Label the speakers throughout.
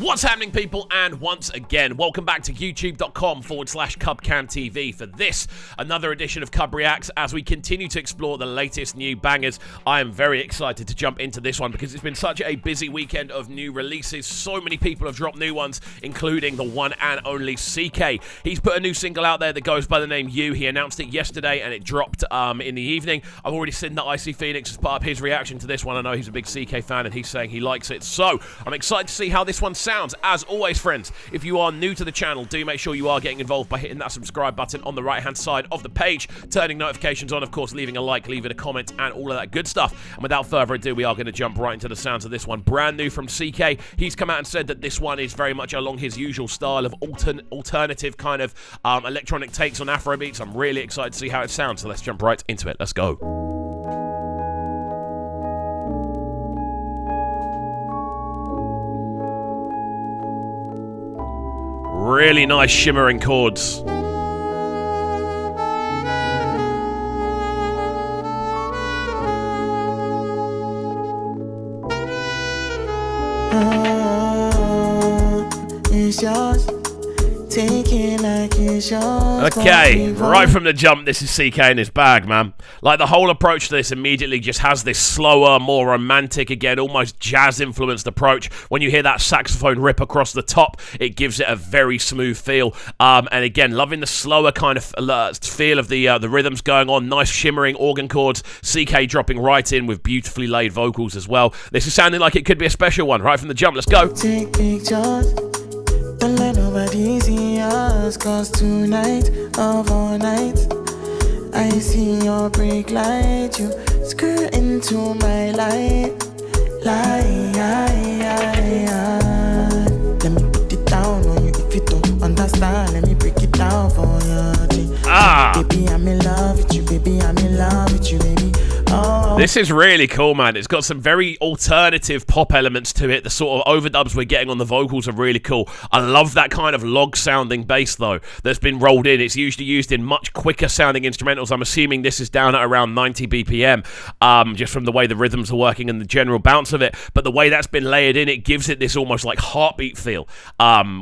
Speaker 1: What's happening, people? And once again, welcome back to youtube.com/CubCamTV for this, another edition of Cub Reacts, as we continue to explore the latest new bangers. I am very excited to jump into this one because it's been such a busy weekend of new releases. So many people have dropped new ones, including the one and only Ckay. He's put a new single out there that goes by the name You. He announced it yesterday and it dropped in the evening. I've already seen that Icy Phoenix has put up his reaction to this one. I know he's a big Ckay fan and he's saying he likes it. So I'm excited to see how this one sounds. As always, friends, if you are new to the channel, do make sure you are getting involved by hitting that subscribe button on the right-hand side of the page, turning notifications on, of course, leaving a like, leaving a comment, and all of that good stuff. And without further ado, we are going to jump right into the sounds of this one. Brand new from Ckay. He's come out and said that this one is very much along his usual style of alternative kind of electronic takes on Afrobeats. I'm really excited to see how it sounds, so let's jump right into it. Let's go. Really nice shimmering chords.
Speaker 2: It's yours. Take it like it's yours.
Speaker 1: Okay, right from the jump, this is Ckay in his bag, man. Like, the whole approach to this immediately just has this slower, more romantic, again, almost jazz-influenced approach. When you hear that saxophone rip across the top, it gives it a very smooth feel. And again, loving the slower kind of feel of the rhythms going on. Nice shimmering organ chords. Ckay dropping right in with beautifully laid vocals as well. This is sounding like it could be a special one right from the jump. Let's go.
Speaker 2: Take pictures. Don't let nobody see us, cause tonight of all night I see your brake light, you skirt into my light. Let me put it down on you if you don't understand. Let me break it down for you. Baby, I'm in love with you, baby, I'm in love with you, baby. Oh.
Speaker 1: This is really cool, man. It's got some very alternative pop elements to it. The sort of overdubs we're getting on the vocals are really cool. I love that kind of log-sounding bass, though, that's been rolled in. It's usually used in much quicker-sounding instrumentals. I'm assuming this is down at around 90 BPM, just from the way the rhythms are working and the general bounce of it. But the way that's been layered in, it gives it this almost like heartbeat feel,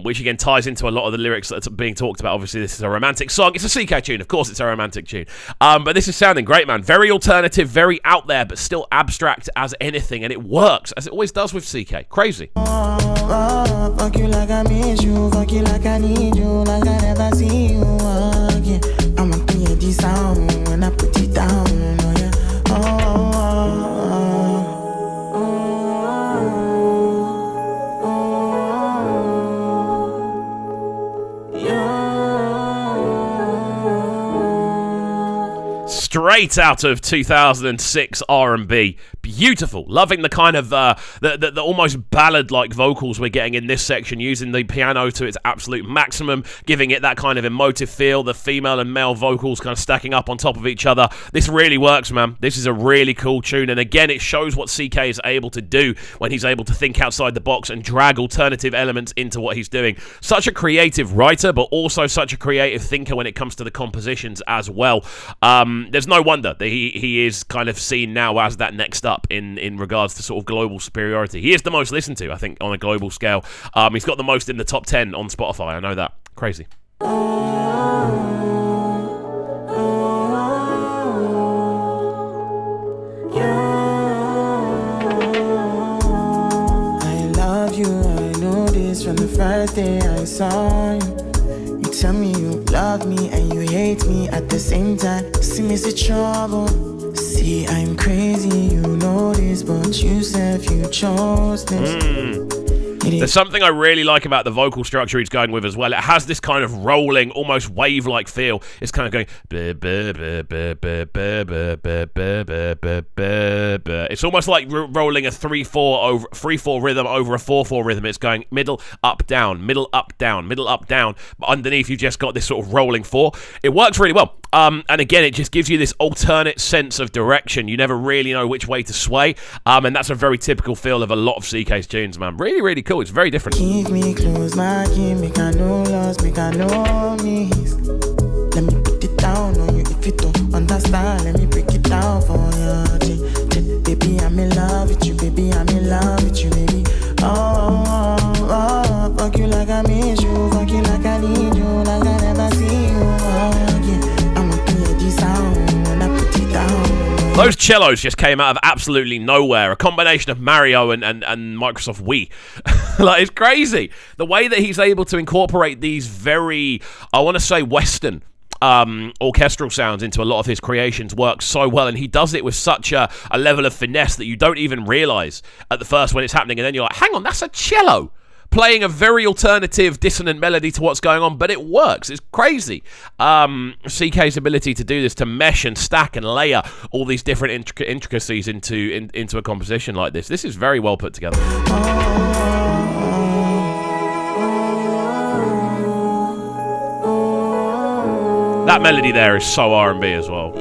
Speaker 1: which, again, ties into a lot of the lyrics that's being talked about. Obviously, this is a romantic song. It's a Ckay tune. Of course, it's a romantic tune. But this is sounding great, man. Very alternative, very out there, but still abstract as anything, and it works as it always does with Ckay. Crazy.
Speaker 2: Fuck you like I miss you, fuck you like I need you, like I never see you again. I want to hear this sound when I put it down. Oh yeah.
Speaker 1: Straight out of 2006 R&B. Beautiful. Loving the kind of the almost ballad-like vocals we're getting in this section, using the piano to its absolute maximum, giving it that kind of emotive feel, the female and male vocals kind of stacking up on top of each other. This really works, man. This is a really cool tune, and again, it shows what Ckay is able to do when he's able to think outside the box and drag alternative elements into what he's doing. Such a creative writer, but also such a creative thinker when it comes to the compositions as well. There's no wonder that he is kind of seen now as that next up in regards to sort of global superiority. He is the most listened to, I think, on a global scale. He's got the most in the top 10 on Spotify. I know that. Crazy.
Speaker 2: I love you, I know this from the first day I saw you. You tell me you love me and you hate me at the same time. See me see trouble. See, I'm crazy, you know this, but you said you chose this.
Speaker 1: There's something I really like about the vocal structure he's going with as well. It has this kind of rolling, almost wave-like feel. It's kind of going... It's almost like rolling a 3/4 rhythm over a 4/4 rhythm. It's going middle, up, down, middle, up, down, middle, up, down. But underneath, you've just got this sort of rolling 4. It works really well. And again, it just gives you this alternate sense of direction. You never really know which way to sway. And that's a very typical feel of a lot of Ckay's tunes, man. Really, really cool. It's very different.
Speaker 2: Keep me close, my game, make I know loss, make I know miss. Let me put it down on you if you don't understand. Let me break it down for you. Baby, I'm in love with you, baby, I'm in love with you, baby. Oh, oh, oh.
Speaker 1: Those cellos just came out of absolutely nowhere. A combination of Mario and Microsoft Wii. Like, it's crazy. The way that he's able to incorporate these very, I want to say, Western orchestral sounds into a lot of his creations works so well, and he does it with such a level of finesse that you don't even realize at the first when it's happening, and then you're like, hang on, that's a cello playing a very alternative, dissonant melody to what's going on, but it works. It's crazy. Ckay's ability to do this, to mesh and stack and layer all these different intricacies into a composition like this is very well put together. That melody there is so R&B as well.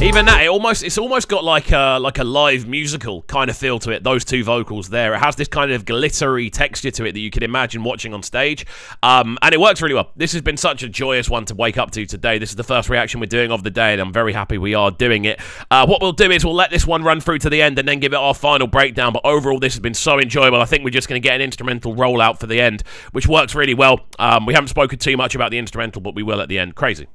Speaker 1: Even that, it's almost got like a live musical kind of feel to it, those two vocals there. It has this kind of glittery texture to it that you can imagine watching on stage, and it works really well. This has been such a joyous one to wake up to today. This is the first reaction we're doing of the day, and I'm very happy we are doing it. What we'll do is we'll let this one run through to the end and then give it our final breakdown, but overall this has been so enjoyable. I think we're just going to get an instrumental rollout for the end, which works really well. We haven't spoken too much about the instrumental, but we will at the end. Crazy.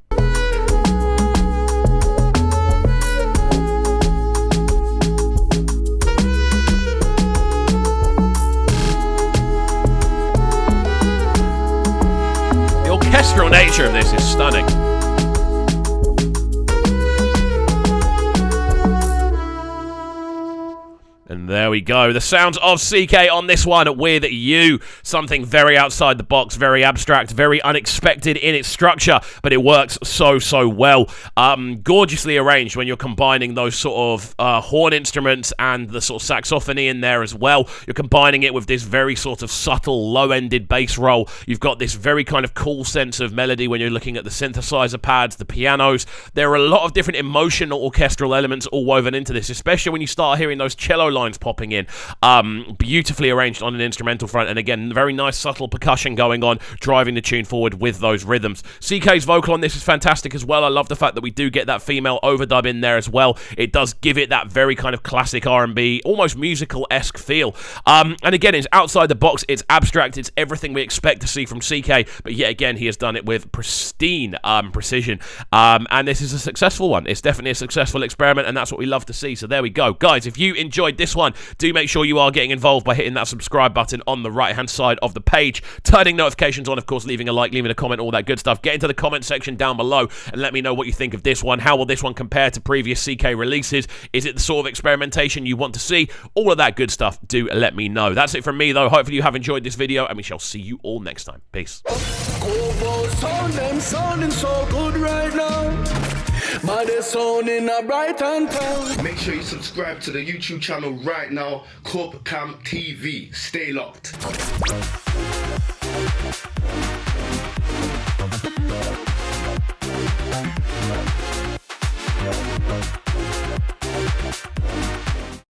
Speaker 1: The orchestral nature of this is stunning. And there we go. The sounds of Ckay on this one with you. Something very outside the box, very abstract, very unexpected in its structure, but it works so well. Gorgeously arranged when you're combining those sort of horn instruments and the sort of saxophony in there as well. You're combining it with this very sort of subtle, low-ended bass roll. You've got this very kind of cool sense of melody when you're looking at the synthesizer pads, the pianos. There are a lot of different emotional orchestral elements all woven into this, especially when you start hearing those cello lines popping in. Beautifully arranged on an instrumental front, and again, very nice subtle percussion going on, driving the tune forward with those rhythms. Ckay's vocal on this is fantastic as well. I love the fact that we do get that female overdub in there as well. It does give it that very kind of classic R&B, almost musical-esque feel. And again, it's outside the box, it's abstract, it's everything we expect to see from Ckay, but yet again, he has done it with pristine precision. And this is a successful one. It's definitely a successful experiment, and that's what we love to see. So there we go. Guys, if you enjoyed this one, do make sure you are getting involved by hitting that subscribe button on the right-hand side of the page, turning notifications on, of course, leaving a like, leaving a comment, all that good stuff. Get into the comment section down below and let me know what you think of this one. How will this one compare to previous Ckay releases? Is it the sort of experimentation you want to see? All of that good stuff, do let me know. That's it from me, though. Hopefully you have enjoyed this video, and we shall see you all next time. Peace.
Speaker 3: Sounding so good right now. My sounding a bright and town.
Speaker 4: Make sure you subscribe to the YouTube channel right now, CUBREACTS TV. Stay locked.